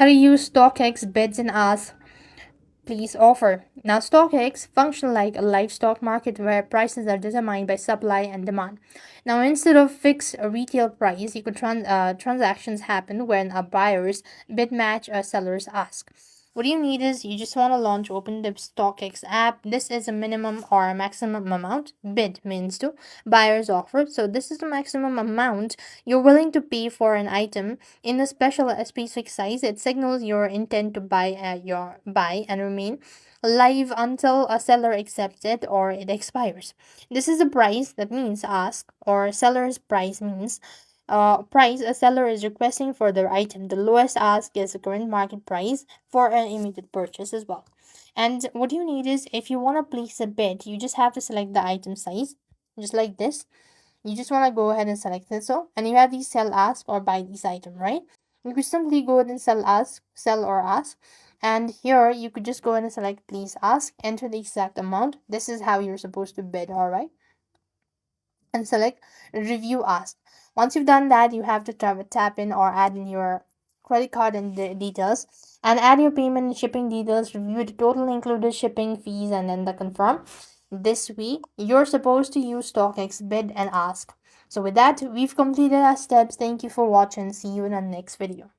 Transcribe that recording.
How to use StockX bids and asks, please offer. Now, StockX function like a livestock market where prices are determined by supply and demand. Now, instead of fixed retail price, you could transactions happen when a buyer's bid match a seller's ask. What you need is you just want to open the StockX app. This is a minimum or a maximum amount. Bid means to buyer's offer. So this is the maximum amount you're willing to pay for an item in a specific size. It signals your intent to buy and remain live until a seller accepts it or it expires. This is the price, that means ask, or seller's price means price a seller is requesting for their item. The lowest ask is the current market price for an immediate purchase as well. And what you need is, if you want to place a bid, you just have to select the item size, just like this. You just want to go ahead and select it, so, and you have these sell, ask, or buy these item, right? You could simply go ahead and sell or ask, and here you could just go ahead and select please ask, enter the exact amount. This is how you're supposed to bid, all right? And select review ask. Once you've done that, you have to tap in or add in your credit card and the details, and add your payment and shipping details, review the total included shipping fees, and then the confirm. This week you're supposed to use StockX bid and ask. So with that, we've completed our steps. Thank you for watching. See you in our next video.